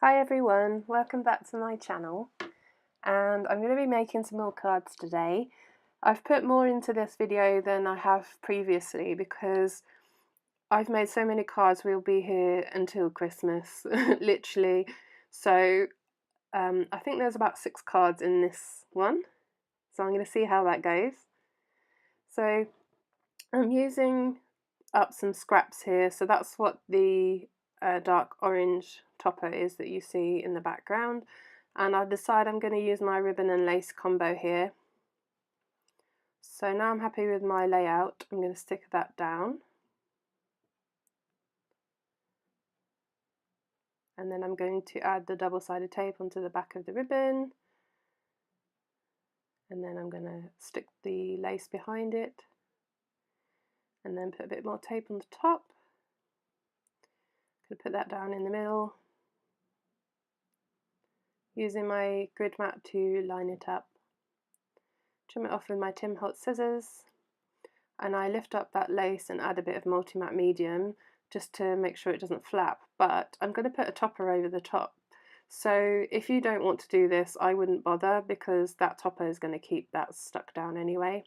Hi everyone, welcome back to my channel, and I'm going to be making some more cards today. I've put more into this video than I have previously because I've made so many cards. We'll be here until Christmas literally, so I think there's about 6 cards in this one, so I'm going to see how that goes. So I'm using up some scraps here, so that's what the dark orange topper is that you see in the background, and I've decided I'm going to use my ribbon and lace combo here. So now I'm happy with my layout. I'm going to stick that down, and then I'm going to add the double-sided tape onto the back of the ribbon, and then I'm going to stick the lace behind it, and then put a bit more tape on the top. I'm going to put that down in the middle, using my grid mat to line it up. Trim it off with my Tim Holtz scissors, and I lift up that lace and add a bit of multi-matte medium just to make sure it doesn't flap, but I'm going to put a topper over the top. So if you don't want to do this, I wouldn't bother, because that topper is going to keep that stuck down anyway.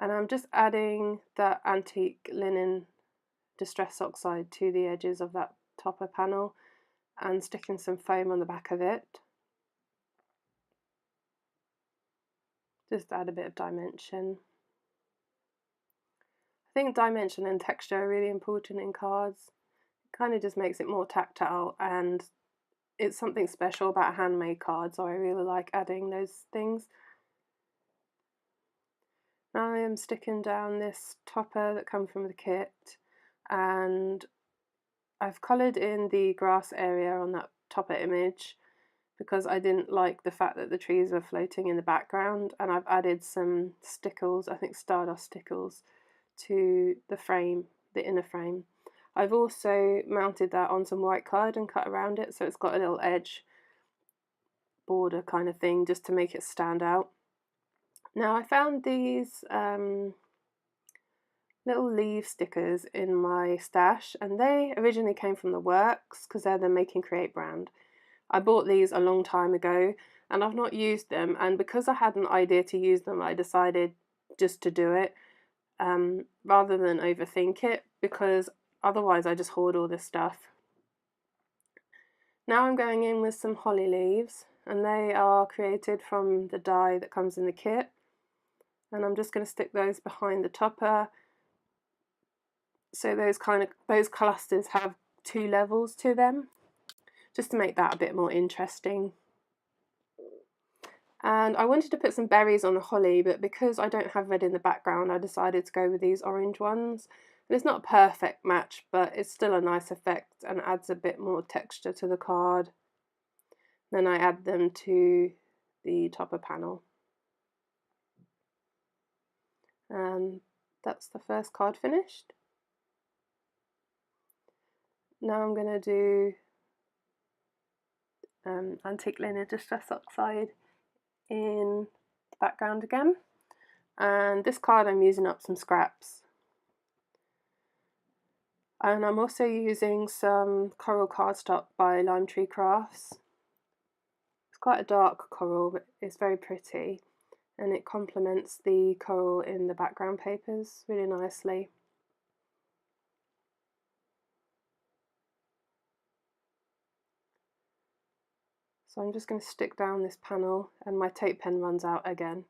And I'm just adding that antique linen distress oxide to the edges of that topper panel and sticking some foam on the back of it. Just add a bit of dimension. I think dimension and texture are really important in cards. It kind of just makes it more tactile, and it's something special about a handmade card, so I really like adding those things. Now I am sticking down this topper that comes from the kit, and I've coloured in the grass area on that topper image because I didn't like the fact that the trees were floating in the background, and I've added some stickles, I think stardust stickles, to the frame, the inner frame. I've also mounted that on some white card and cut around it, so it's got a little edge border kind of thing just to make it stand out. Now I found these little leave stickers in my stash, and they originally came from the Works because they're the Make and Create brand. I bought these a long time ago and I've not used them, and because I had an idea to use them, I decided just to do it rather than overthink it, because otherwise I just hoard all this stuff. Now I'm going in with some holly leaves, and they are created from the die that comes in the kit, and I'm just going to stick those behind the topper, so those clusters have 2 levels to them, just to make that a bit more interesting. And I wanted to put some berries on the holly, but because I don't have red in the background, I decided to go with these orange ones. And it's not a perfect match, but it's still a nice effect and adds a bit more texture to the card. Then I add them to the topper panel. And that's the first card finished. Now I'm going to do antique linen distress oxide in the background again, and this card I'm using up some scraps, and I'm also using some coral cardstock by Lime Tree Crafts. It's quite a dark coral, but it's very pretty, and it complements the coral in the background papers really nicely. So I'm just going to stick down this panel, and my tape pen runs out again.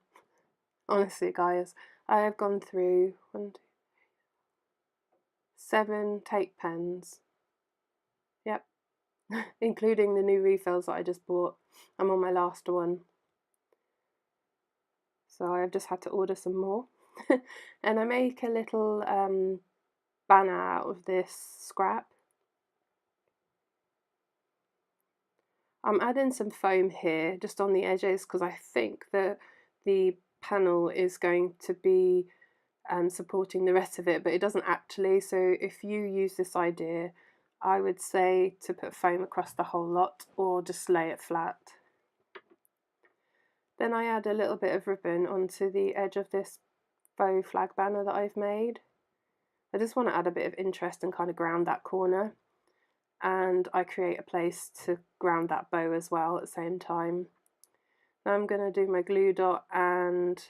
Honestly guys, I have gone through 7 tape pens, yep, including the new refills that I just bought. I'm on my last one, so I've just had to order some more. And I make a little banner out of this scrap. I'm adding some foam here just on the edges because I think that the panel is going to be supporting the rest of it, but it doesn't actually, so if you use this idea, I would say to put foam across the whole lot or just lay it flat. Then I add a little bit of ribbon onto the edge of this faux flag banner that I've made. I just want to add a bit of interest and kind of ground that corner. and I create a place to ground that bow as well at the same time. Now I'm going to do my glue dot and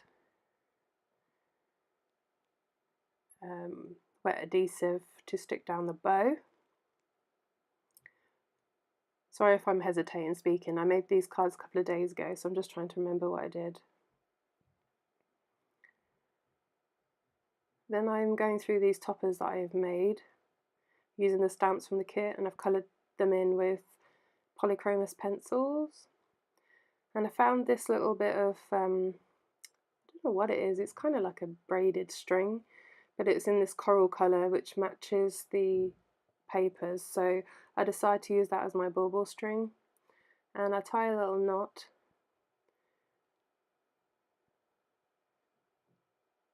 wet adhesive to stick down the bow. Sorry if I'm hesitating speaking, I made these cards a couple of days ago, so I'm just trying to remember what I did. Then I'm going through these toppers that I've made using the stamps from the kit, and I've coloured them in with polychromos pencils. And I found this little bit of, I don't know what it is, it's kind of like a braided string, but it's in this coral colour which matches the papers, so I decided to use that as my bauble string, and I tie a little knot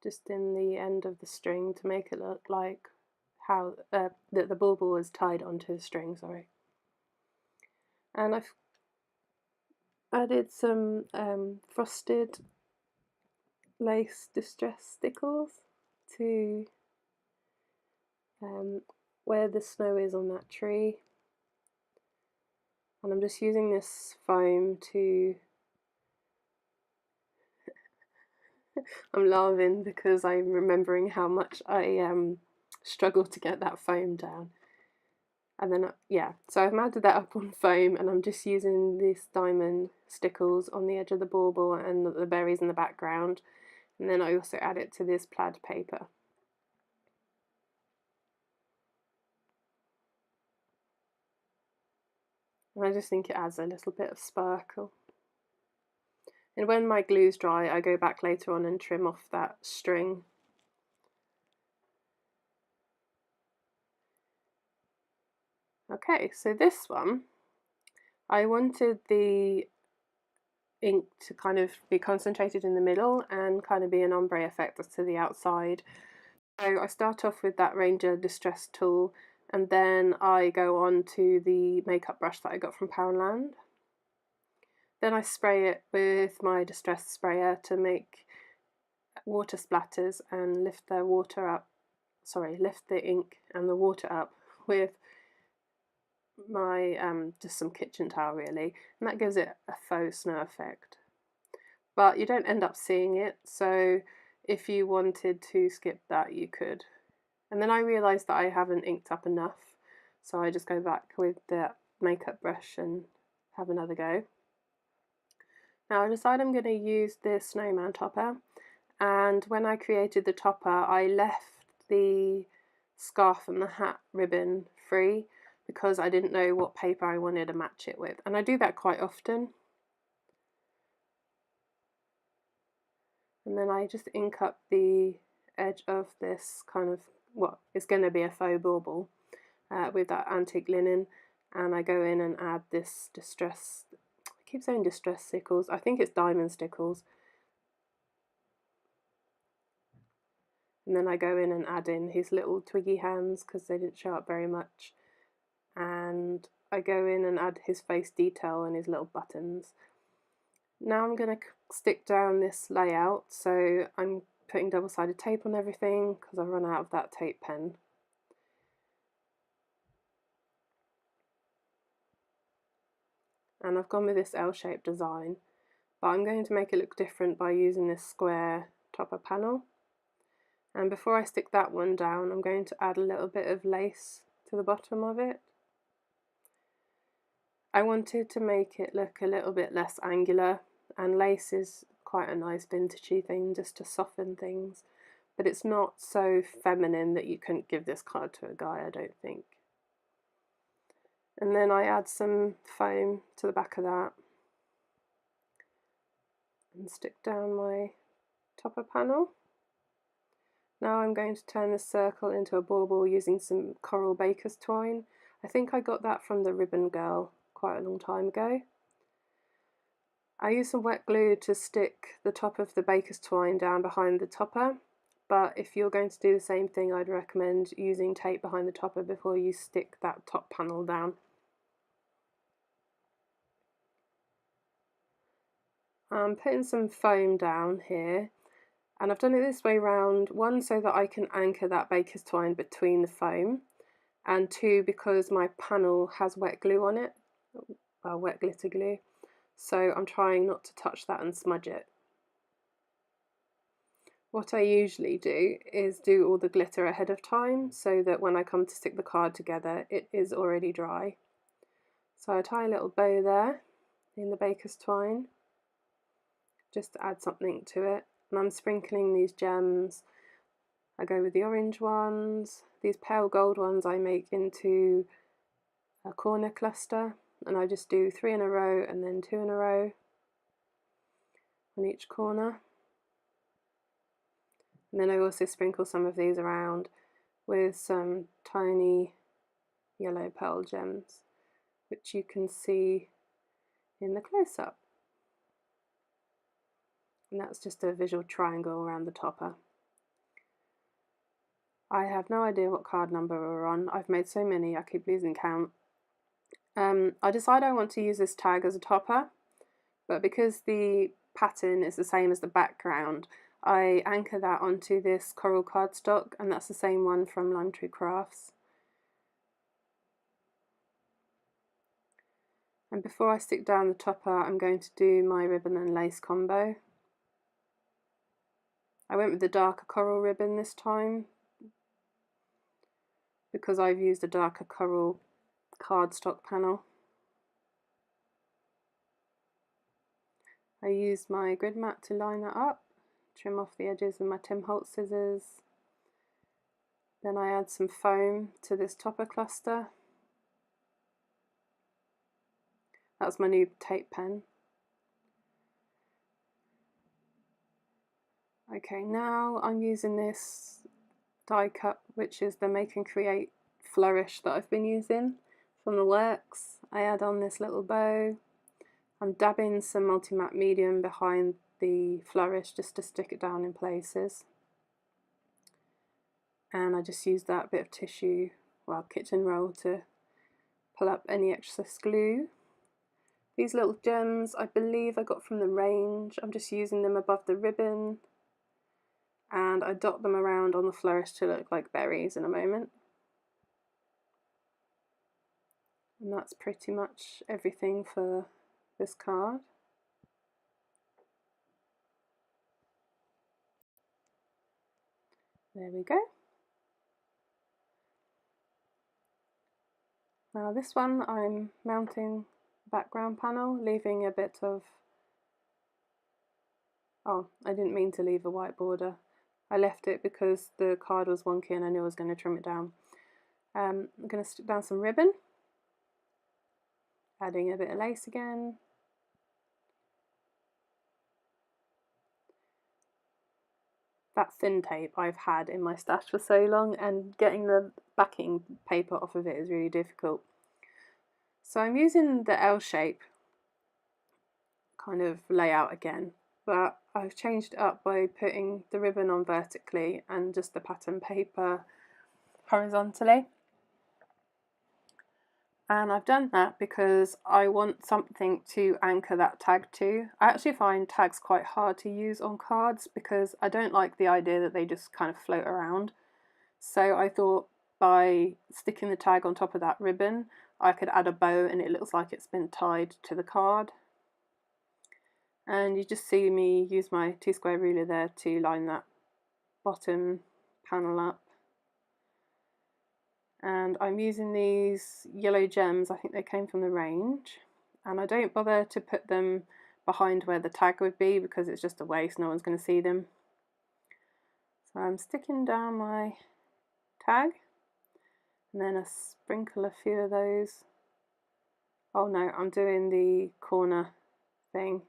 just in the end of the string to make it look like how the bauble is tied onto the string, sorry. And I've added some frosted lace distress stickles to where the snow is on that tree, and I'm just using this foam to I'm laughing because I'm remembering how much I struggled to get that foam down. And then, yeah, so I've mounted that up on foam, and I'm just using these diamond stickles on the edge of the bauble and the berries in the background. And then I also add it to this plaid paper. And I just think it adds a little bit of sparkle. And when my glue's dry, I go back later on and trim off that string. Okay, so this one, I wanted the ink to kind of be concentrated in the middle and kind of be an ombre effect to the outside. So I start off with that Ranger Distress tool, and then I go on to the makeup brush that I got from Poundland. Then I spray it with my Distress sprayer to make water splatters and lift the water up, lift the ink and the water up with my just some kitchen towel really, and that gives it a faux snow effect. But you don't end up seeing it, so if you wanted to skip that you could. And then I realised that I haven't inked up enough, so I just go back with the makeup brush and have another go. Now I decide I'm going to use this snowman topper, and when I created the topper I left the scarf and the hat ribbon free because I didn't know what paper I wanted to match it with, and I do that quite often. And then I just ink up the edge of this kind of what is going to be a faux bauble with that antique linen, and I go in and add this distress, I keep saying distress stickles, I think it's diamond stickles, and then I go in and add in his little twiggy hands because they didn't show up very much, and I go in and add his face detail and his little buttons. Now I'm going to stick down this layout, so I'm putting double-sided tape on everything because I've run out of that tape pen. And I've gone with this L-shaped design, but I'm going to make it look different by using this square topper panel. And before I stick that one down, I'm going to add a little bit of lace to the bottom of it. I wanted to make it look a little bit less angular, and lace is quite a nice vintagey thing just to soften things, but it's not so feminine that you couldn't give this card to a guy, I don't think. And then I add some foam to the back of that and stick down my topper panel. Now I'm going to turn this circle into a bauble using some coral baker's twine. I think I got that from the Ribbon Girl quite a long time ago. I use some wet glue to stick the top of the baker's twine down behind the topper, but if you're going to do the same thing, I'd recommend using tape behind the topper before you stick that top panel down. I'm putting some foam down here, and I've done it this way round, one so that I can anchor that baker's twine between the foam, and 2 because my panel has wet glue on it, wet glitter glue, so I'm trying not to touch that and smudge it. What I usually do is do all the glitter ahead of time so that when I come to stick the card together it is already dry. So I tie a little bow there in the baker's twine just to add something to it, and I'm sprinkling these gems. I go with the orange ones. These pale gold ones I make into a corner cluster, and I just do 3 in a row and then 2 in a row on each corner. And then I also sprinkle some of these around with some tiny yellow pearl gems, which you can see in the close-up. And that's just a visual triangle around the topper. I have no idea what card number we're on. I've made so many I keep losing count. I decided I want to use this tag as a topper, but because the pattern is the same as the background, I anchor that onto this coral cardstock, and that's the same one from Lime Tree Crafts. And before I stick down the topper, I'm going to do my ribbon and lace combo. I went with the darker coral ribbon this time because I've used a darker coral cardstock panel. I used my grid mat to line that up, trim off the edges with my Tim Holtz scissors. Then I add some foam to this topper cluster. That's my new tape pen. Okay, now I'm using this die cut, which is the Make and Create flourish that I've been using from the works. I add on this little bow. I'm dabbing some multi-matte medium behind the flourish just to stick it down in places. And I just use that bit of tissue, well, kitchen roll, to pull up any excess glue. These little gems I believe I got from the range. I'm just using them above the ribbon, and I dot them around on the flourish to look like berries in a moment. And that's pretty much everything for this card. There we go. Now this one I'm mounting background panel, leaving a bit of, oh, I didn't mean to leave a white border. I left it because the card was wonky and I knew I was going to trim it down. I'm going to stick down some ribbon, adding a bit of lace again. That thin tape I've had in my stash for so long, and getting the backing paper off of it is really difficult. So I'm using the L shape kind of layout again, but I've changed it up by putting the ribbon on vertically and just the pattern paper horizontally. And I've done that because I want something to anchor that tag to. I actually find tags quite hard to use on cards because I don't like the idea that they just kind of float around. So I thought by sticking the tag on top of that ribbon, I could add a bow and it looks like it's been tied to the card. And you just see me use my T-square ruler there to line that bottom panel up. And I'm using these yellow gems, I think they came from the range, and I don't bother to put them behind where the tag would be because it's just a waste, no one's going to see them. So I'm sticking down my tag, and then I sprinkle a few of those. Oh no, I'm doing the corner thing.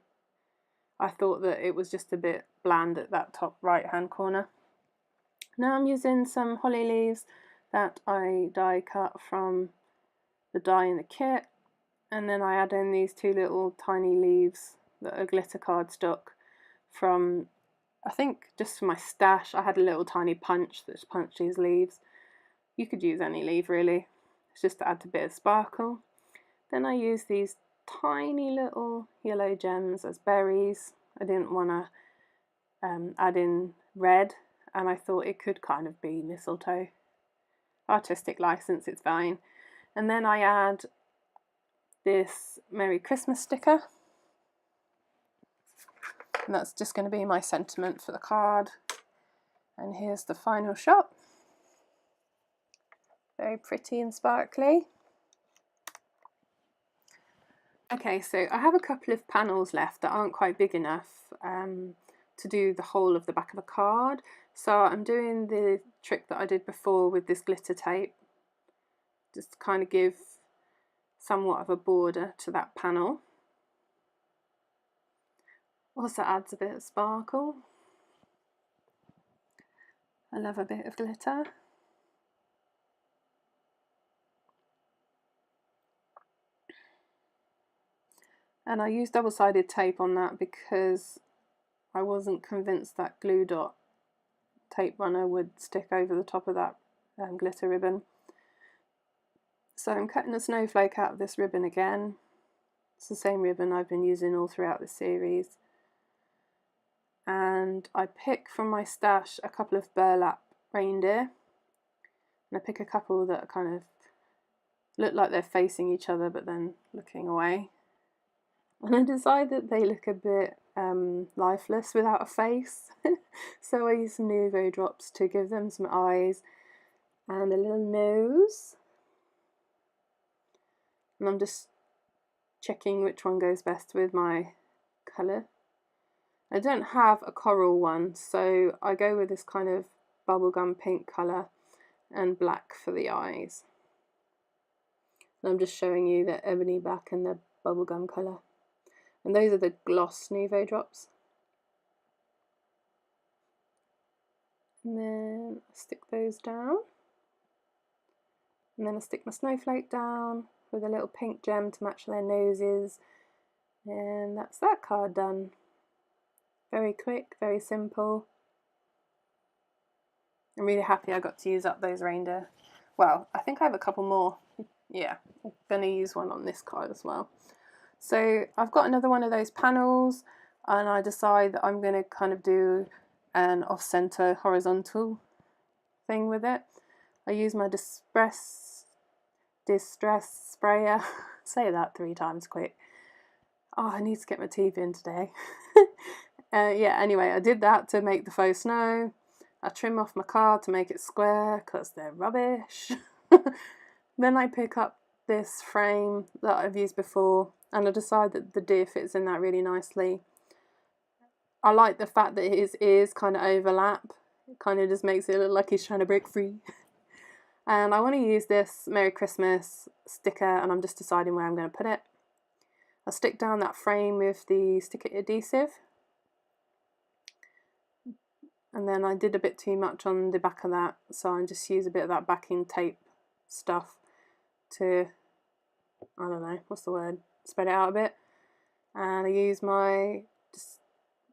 I thought that it was just a bit bland at that top right hand corner. Now I'm using some holly leaves that I die cut from the die in the kit, and then I add in these 2 little tiny leaves that are glitter cardstock from, I think just for my stash. I had a little tiny punch that's punched these leaves. You could use any leaf really, it's just to add a bit of sparkle. Then I use these tiny little yellow gems as berries. I didn't want to add in red, and I thought it could kind of be mistletoe. artistic license, it's fine. And then I add this Merry Christmas sticker, and that's just going to be my sentiment for the card. And here's the final shot. Very pretty and sparkly. Okay, so I have a couple of panels left that aren't quite big enough to do the whole of the back of a card. So I'm doing the trick that I did before with this glitter tape, just to kind of give somewhat of a border to that panel. Also adds a bit of sparkle. I love a bit of glitter. And I used double-sided tape on that because I wasn't convinced that glue dot tape runner would stick over the top of that glitter ribbon. So I'm cutting a snowflake out of this ribbon again. It's the same ribbon I've been using all throughout the series. And I pick from my stash a couple of burlap reindeer. And I pick a couple that kind of look like they're facing each other but then looking away. And I decide that they look a bit lifeless without a face. So I use some Nuvo drops to give them some eyes and a little nose. And I'm just checking which one goes best with my colour. I don't have a coral one, so I go with this kind of bubblegum pink colour and black for the eyes. And I'm just showing you the ebony black and the bubblegum colour. And those are the gloss Nuvo drops. And then I stick those down. And then I stick my snowflake down with a little pink gem to match their noses. And that's that card done. Very quick, very simple. I'm really happy I got to use up those reindeer. Well, I think I have a couple more. Yeah, I'm going to use one on this card as well. So I've got another one of those panels, and I decide that I'm going to kind of do an off-center horizontal thing with it. I use my distress sprayer. Say that 3 times quick. Oh, I need to get my teeth in today. Yeah, anyway, I did that to make the faux snow. I trim off my card to make it square because they're rubbish. Then I pick up this frame that I've used before, and I decide that the deer fits in that really nicely. I like the fact that his ears kind of overlap. It kind of just makes it look like he's trying to break free. And I want to use this Merry Christmas sticker, and I'm just deciding where I'm going to put it. I'll stick down that frame with the sticker adhesive. And then I did a bit too much on the back of that, so I just use a bit of that backing tape stuff to, I don't know, what's the word, spread it out a bit. And I use my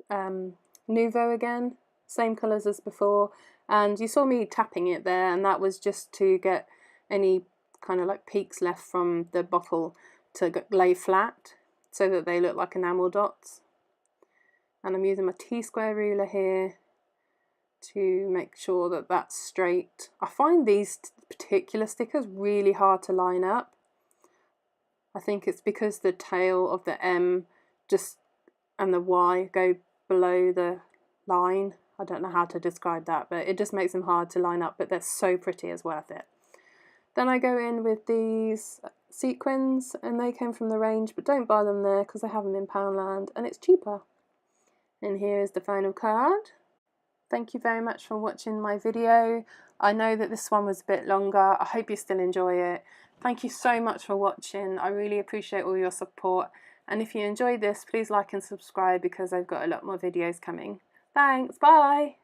Nuvo again, same colours as before, and you saw me tapping it there, and that was just to get any kind of like peaks left from the bottle to lay flat so that they look like enamel dots. And I'm using my T-square ruler here to make sure that that's straight. I find these particular stickers really hard to line up. I think it's because the tail of the M and the Y go below the line. I don't know how to describe that, but it just makes them hard to line up, but they're so pretty, it's worth it. Then I go in with these sequins, and they came from the range, but don't buy them there because they have them in Poundland and it's cheaper. And here is the final card. Thank you very much for watching my video. I know that this one was a bit longer. I hope you still enjoy it. Thank you so much for watching. I really appreciate all your support. And if you enjoyed this, please like and subscribe because I've got a lot more videos coming. Thanks, bye!